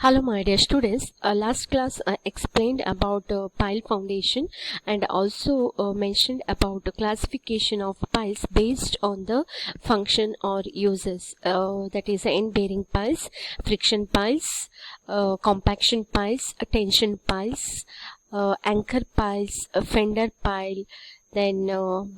Hello my dear students, last class I explained about pile foundation and also mentioned about the classification of piles based on the function or uses, that is end bearing piles, friction piles, compaction piles, tension piles, anchor piles, fender pile, then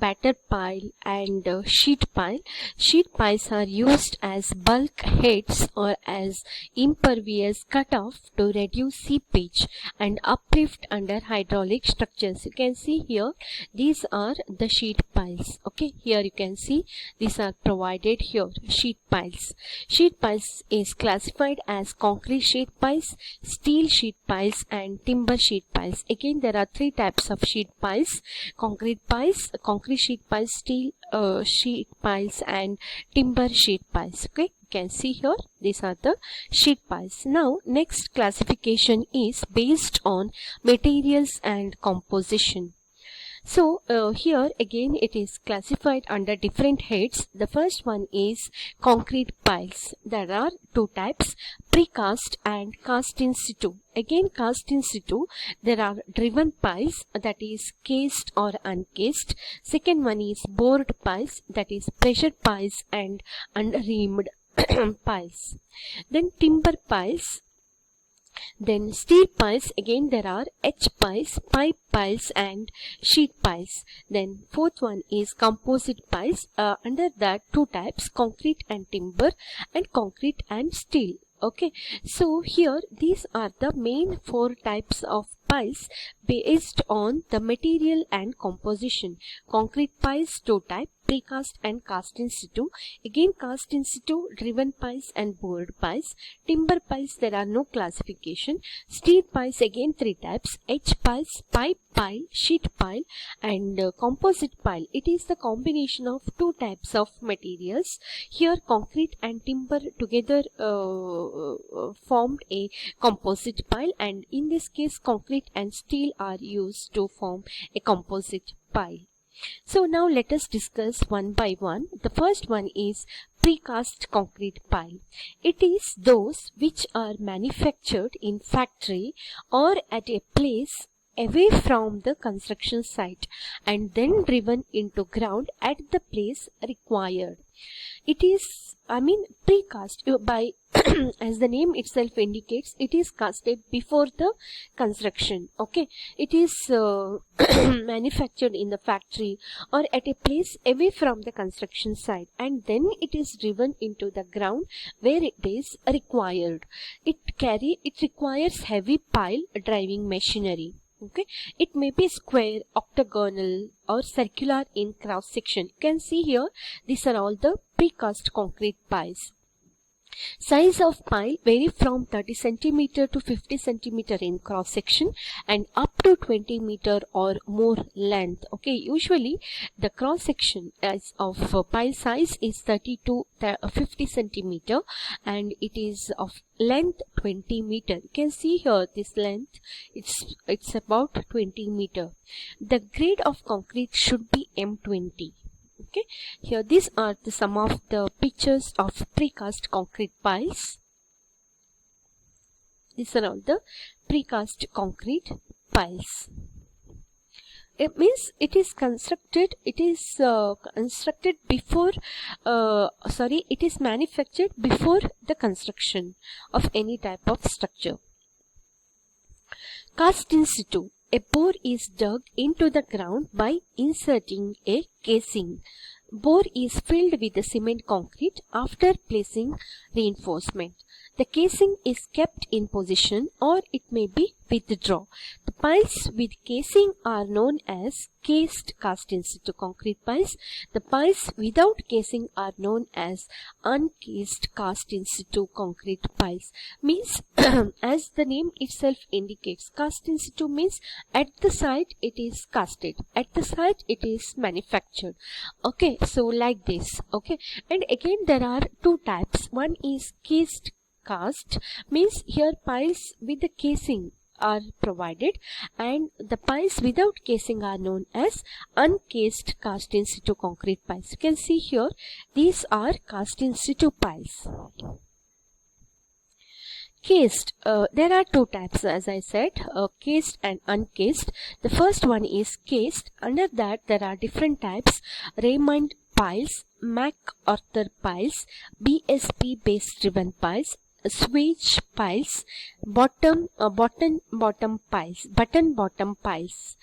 batter pile and sheet pile. Sheet piles are used as bulk heads or as impervious cutoff to reduce seepage and uplift under hydraulic structures. You can see here these are the sheet piles. Okay, here you can see these are provided here, sheet piles. Sheet piles is classified as concrete sheet piles, steel sheet piles and timber sheet piles. Again there are three types of sheet piles: concrete piles, concrete sheet piles, steel sheet piles and timber sheet piles. Okay, you can see here these are the sheet piles. Now next classification is based on materials and composition. So here again it is classified under different heads. The first one is concrete piles. There are two types: precast and cast in situ. Again cast in situ, there are driven piles, that is cased or uncased. Second one is bored piles, that is pressure piles and unreamed piles. Then timber piles. Then steel piles, again there are H piles, pipe piles and sheet piles. Then fourth one is composite piles. Under that two types: concrete and timber and concrete and steel. Okay, so here these are the main four types of piles based on the material and composition. Concrete piles two type: precast and cast in situ. Again cast in situ, driven piles and bored piles. Timber piles, there are no classification. Steel piles, again three types: H piles, pipe pile, sheet pile and composite pile. It is the combination of two types of materials. Here concrete and timber together formed a composite pile, and in this case concrete and steel are used to form a composite pile. So now let us discuss one by one. The first one is precast concrete pile. It is those which are manufactured in factory or at a place away from the construction site and then driven into ground at the place required. It is, precast by as the name itself indicates, it is casted before the construction. Okay, it is manufactured in the factory or at a place away from the construction site and then it is driven into the ground where it is required. It requires heavy pile driving machinery. Okay, it may be square, octagonal or circular in cross section. You can see here these are all the precast concrete piles. Size of pile vary from 30 cm to 50 cm in cross section and up to 20 meter or more length. Okay, usually the cross section of pile size is 30 to 50 cm and it is of length 20 meter. You can see here this length, it's about 20 meter. The grade of concrete should be M20. Okay, here these are some of the pictures of precast concrete piles. These are all the precast concrete piles. It means it is constructed, it is manufactured before the construction of any type of structure. Cast in situ. A bore is dug into the ground by inserting a casing. Bore is filled with the cement concrete after placing reinforcement. The casing is kept in position or it may be withdrawn. The piles with casing are known as cased cast in situ concrete piles. The piles without casing are known as uncased cast in situ concrete piles. Means as the name itself indicates, cast in situ means at the site it is casted, at the site it is manufactured. Okay, so like this. Okay, and again there are two types. One is cased cast, means here piles with the casing are provided and the piles without casing are known as uncased cast in situ concrete piles. You can see here these are cast in situ piles. Cased. There are two types, as I said, cased and uncased. The first one is cased. Under that there are different types: Raymond piles, MacArthur piles, BSP base driven piles, swage piles, button bottom piles.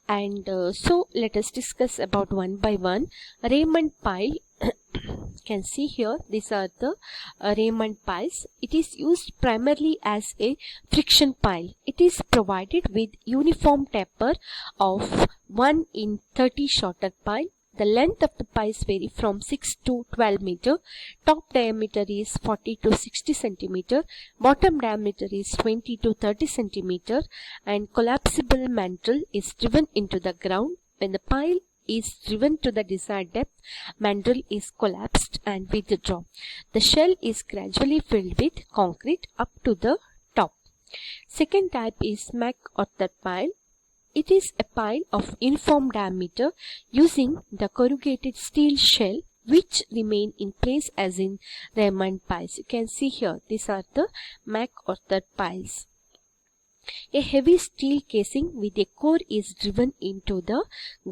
And so let us discuss about one by one. Raymond pile. Can see here, these are the Raymond piles. It is used primarily as a friction pile. It is provided with uniform taper of 1 in 30 shorter pile. The length of the piles vary from 6 to 12 meter. Top diameter is 40 to 60 centimeter. Bottom diameter is 20 to 30 centimeter. And collapsible mantle is driven into the ground. When the pile is driven to the desired depth, mantle is collapsed and withdrawn. The shell is gradually filled with concrete up to the top. Second type is MacArthur pile. It is a pile of uniform diameter using the corrugated steel shell which remain in place as in Raymond piles. You can see here, these are the MacArthur piles. A heavy steel casing with a core is driven into the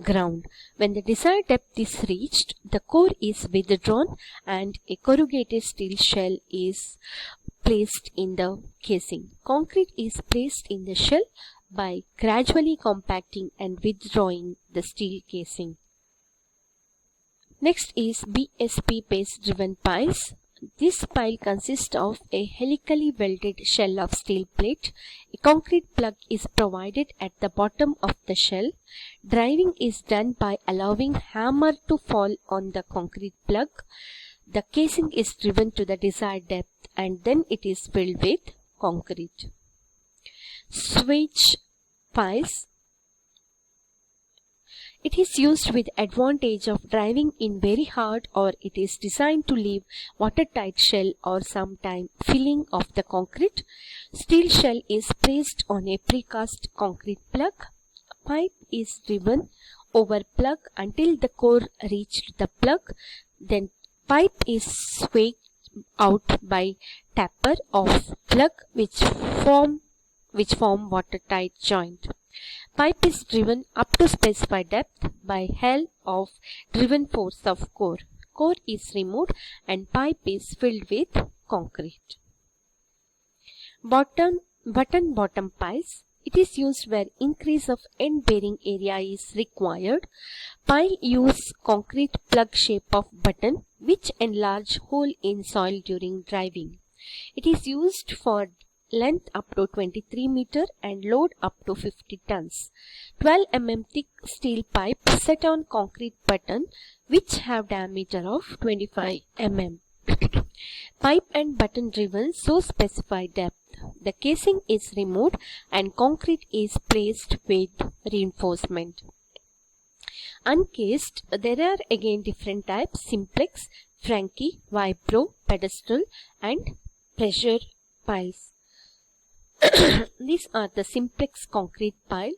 ground. When the desired depth is reached, the core is withdrawn and a corrugated steel shell is placed in the casing. Concrete is placed in the shell by gradually compacting and withdrawing the steel casing. Next is BSP base driven piles. This pile consists of a helically welded shell of steel plate. A concrete plug is provided at the bottom of the shell. Driving is done by allowing hammer to fall on the concrete plug. The casing is driven to the desired depth and then it is filled with concrete. Swage piles. It is used with advantage of driving in very hard, or it is designed to leave watertight shell or sometime filling of the concrete. Steel shell is placed on a precast concrete plug. Pipe is driven over plug until the core reached the plug. Then pipe is swayed out by taper of plug which form watertight joint. Pipe is driven up to specified depth by help of driven force of core. Core is removed and pipe is filled with concrete. Button bottom piles. It is used where increase of end bearing area is required. Pile use concrete plug shape of button which enlarge hole in soil during driving. It is used for length up to 23 meter and load up to 50 tons. 12 mm thick steel pipe set on concrete button which have diameter of 25 mm. Pipe and button driven so specified depth. The casing is removed and concrete is placed with reinforcement. Uncased, there are again different types: simplex, Franke, vibro, pedestal and pressure piles. These are the simplex concrete pile.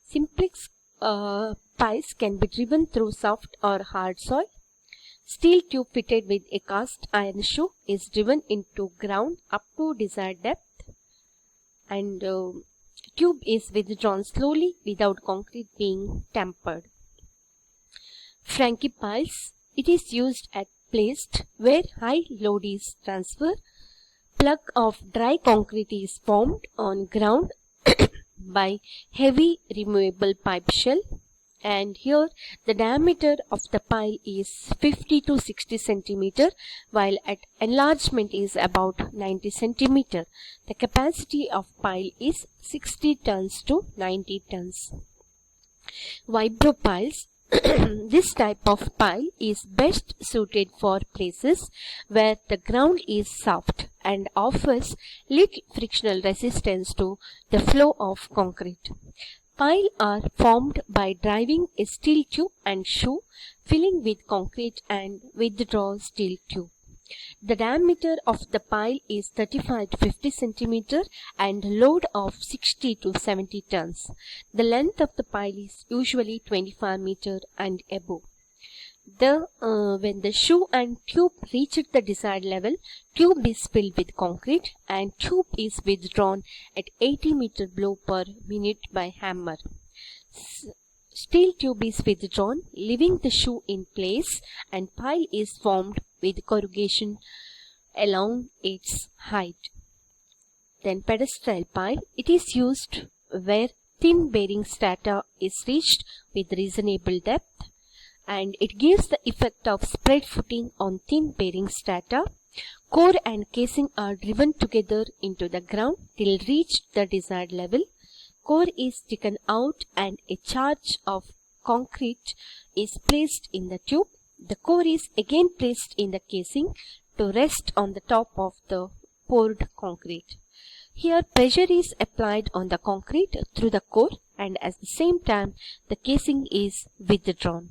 Simplex piles can be driven through soft or hard soil. Steel tube fitted with a cast iron shoe is driven into ground up to desired depth, and tube is withdrawn slowly without concrete being tampered. Franke piles. It is used at placed where high load is transferred. Plug of dry concrete is formed on ground by heavy removable pipe shell, and here the diameter of the pile is 50 to 60 centimeter while at enlargement is about 90 centimeter. The capacity of pile is 60 tons to 90 tons. Vibro piles. This type of pile is best suited for places where the ground is soft and offers little frictional resistance to the flow of concrete. Pile are formed by driving a steel tube and shoe, filling with concrete and withdraw steel tube. The diameter of the pile is 35 to 50 centimeter and load of 60 to 70 tons. The length of the pile is usually 25 meter and above. When the shoe and tube reached the desired level, tube is filled with concrete and tube is withdrawn at 80 meter blow per minute by hammer. Steel tube is withdrawn, leaving the shoe in place, and pile is formed with corrugation along its height. Then pedestal pile. It is used where thin bearing strata is reached with reasonable depth, and it gives the effect of spread footing on thin bearing strata. Core and casing are driven together into the ground till reached the desired level. Core is taken out and a charge of concrete is placed in the tube. The core is again placed in the casing to rest on the top of the poured concrete. Here pressure is applied on the concrete through the core, and at the same time the casing is withdrawn.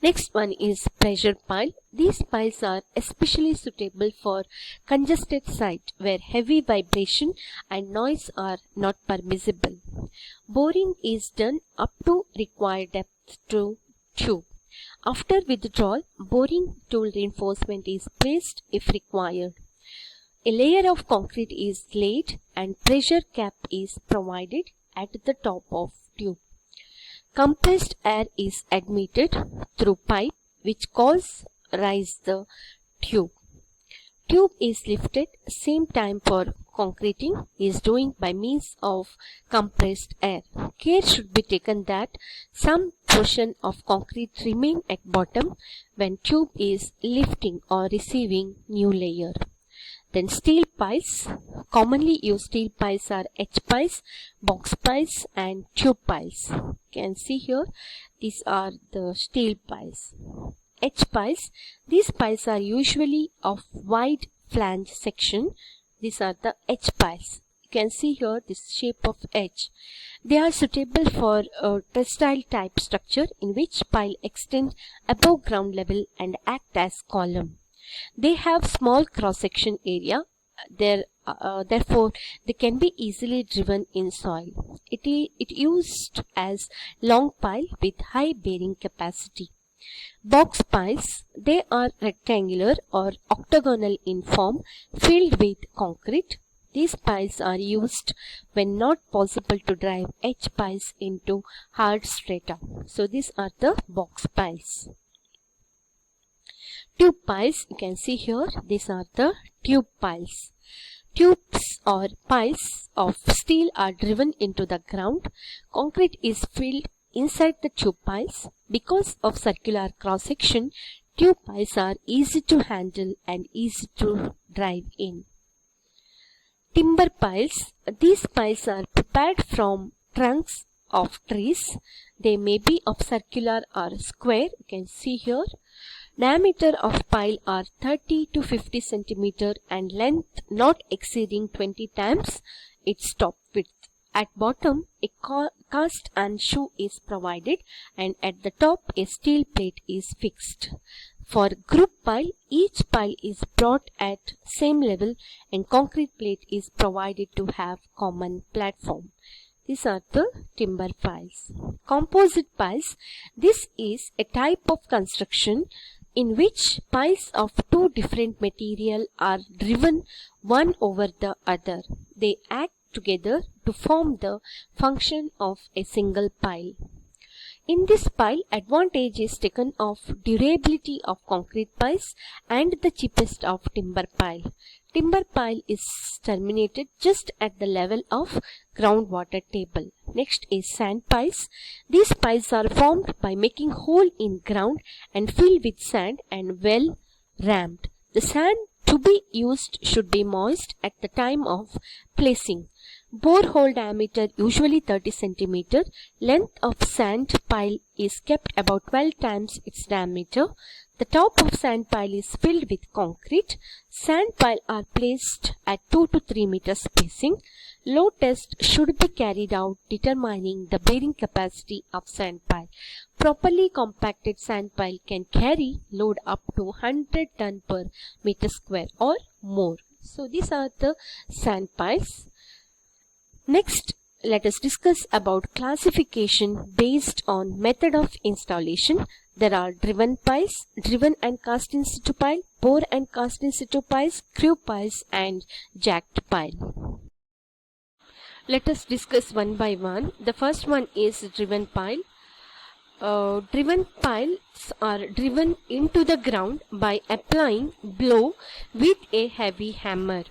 Next one is pressure pile. These piles are especially suitable for congested site where heavy vibration and noise are not permissible. Boring is done up to required depth to tube. After withdrawal, boring tool reinforcement is placed if required. A layer of concrete is laid and pressure cap is provided at the top of tube. Compressed air is admitted through pipe which rise the tube. Tube is lifted, same time for concreting is doing by means of compressed air. Care should be taken that some portion of concrete remain at bottom when tube is lifting or receiving new layer. Then steel piles. Commonly used steel piles are H piles, box piles and tube piles. You can see here these are the steel piles. H piles. These piles are usually of wide flange section. These are the H piles. You can see here this shape of H. They are suitable for a trestle type structure in which pile extend above ground level and act as column. They have small cross-section area, therefore they can be easily driven in soil. It used as long pile with high bearing capacity. Box piles, they are rectangular or octagonal in form, filled with concrete. These piles are used when not possible to drive H piles into hard strata. So these are the box piles. Tube piles, you can see here, these are the tube piles. Tubes or piles of steel are driven into the ground. Concrete is filled inside the tube piles. Because of circular cross-section, tube piles are easy to handle and easy to drive in. Timber piles, these piles are prepared from trunks of trees. They may be of circular or square, you can see here. Diameter of pile are 30 to 50 centimeter and length not exceeding 20 times its top width. At bottom, a cast and shoe is provided, and at the top a steel plate is fixed. For group pile, each pile is brought at same level and concrete plate is provided to have common platform. These are the timber piles. Composite piles, this is a type of construction in which piles of two different material are driven one over the other. They act together to form the function of a single pile. In this pile, advantage is taken of durability of concrete piles and the cheapest of timber pile. Timber pile is terminated just at the level of groundwater table. Next is sand piles. These piles are formed by making hole in ground and filled with sand and well rammed. The sand to be used should be moist at the time of placing. Borehole diameter usually 30 cm. Length of sand pile is kept about 12 times its diameter. The top of sand pile is filled with concrete. Sand pile are placed at 2 to 3 meter spacing. Load test should be carried out determining the bearing capacity of sand pile. Properly compacted sand pile can carry load up to 100 ton per meter square or more. So these are the sand piles. Next, let us discuss about classification based on method of installation. There are driven piles, driven and cast in situ pile, bore and cast in situ piles, screw piles and jacked pile. Let us discuss one by one. The first one is driven pile. Driven piles are driven into the ground by applying blow with a heavy hammer.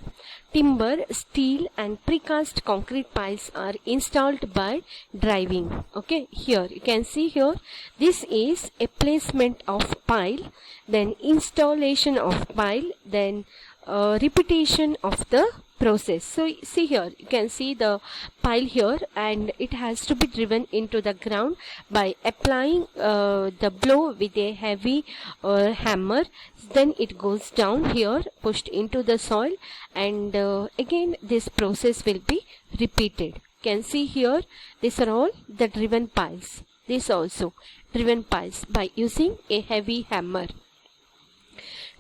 Timber, steel and precast concrete piles are installed by driving. Okay, here you can see here, this is a placement of pile, then installation of pile, then repetition of the process. So see here, you can see the pile here, and it has to be driven into the ground by applying the blow with a heavy hammer. Then it goes down here, pushed into the soil, and again this process will be repeated. You can see here, these are all the driven piles. This also driven piles by using a heavy hammer.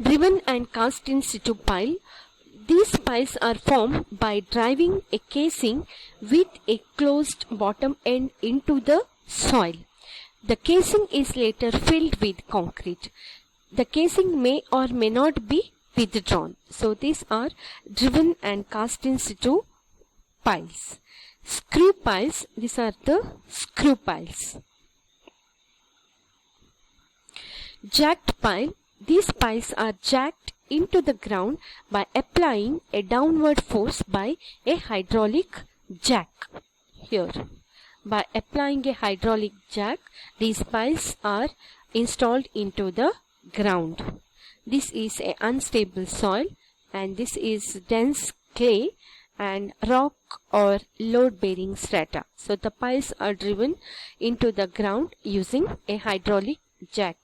Driven and cast in situ pile. These piles are formed by driving a casing with a closed bottom end into the soil. The casing is later filled with concrete. The casing may or may not be withdrawn. So these are driven and cast in situ piles. Screw piles, these are the screw piles. Jacked pile, these piles are jacked into the ground by applying a downward force by a hydraulic jack. Here, by applying a hydraulic jack, these piles are installed into the ground. This is a unstable soil, and this is dense clay and rock or load bearing strata. So the piles are driven into the ground using a hydraulic jack.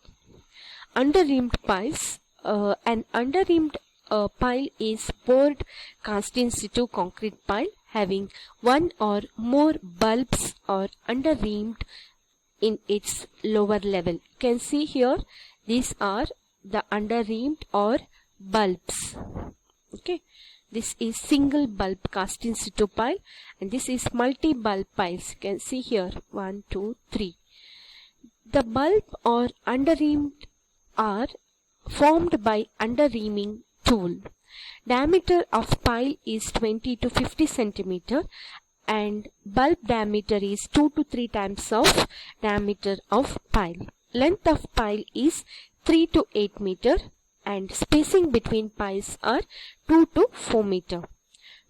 Under-reamed piles. An under-reamed pile is poured cast in situ concrete pile having one or more bulbs or under-reamed in its lower level. You can see here, these are the under-reamed or bulbs. Okay, this is single bulb cast in situ pile, and this is multi-bulb piles. You can see here 1, 2, 3. The bulb or under-reamed are formed by under-reaming tool. Diameter of pile is 20 to 50 centimeter, and bulb diameter is 2 to 3 times of diameter of pile. Length of pile is 3 to 8 meter, and spacing between piles are 2 to 4 meter.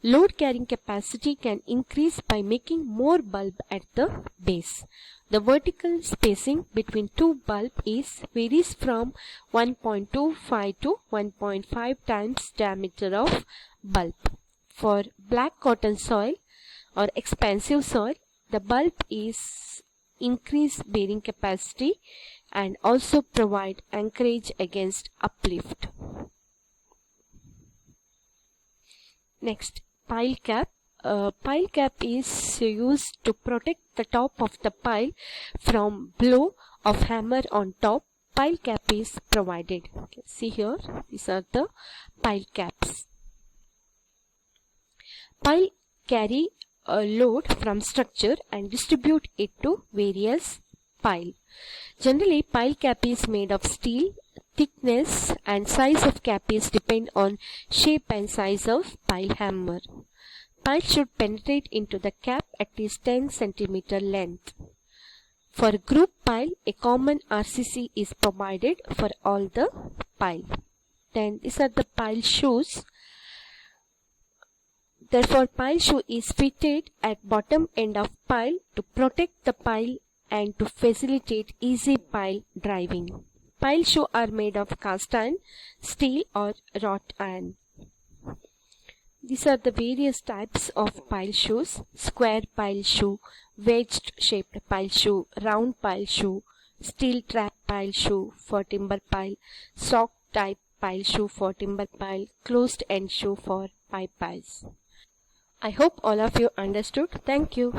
Load carrying capacity can increase by making more bulb at the base. The vertical spacing between two bulb varies from 1.25 to 1.5 times diameter of bulb. For black cotton soil or expansive soil, the bulb is increased bearing capacity and also provide anchorage against uplift. Next, pile cap. Pile cap is used to protect the top of the pile from blow of hammer on top. Pile cap is provided. Okay, see here, these are the pile caps. Pile carry a load from structure and distribute it to various pile. Generally, pile cap is made of steel. Thickness and size of cap is depend on shape and size of pile hammer. Pile should penetrate into the cap at least 10 cm length. For group pile, a common RCC is provided for all the pile. Then these are the pile shoes. Therefore, pile shoe is fitted at bottom end of pile to protect the pile and to facilitate easy pile driving. Pile shoe are made of cast iron, steel or wrought iron. These are the various types of pile shoes: square pile shoe, wedged shaped pile shoe, round pile shoe, steel trap pile shoe for timber pile, sock type pile shoe for timber pile, closed end shoe for pipe piles. I hope all of you understood. Thank you.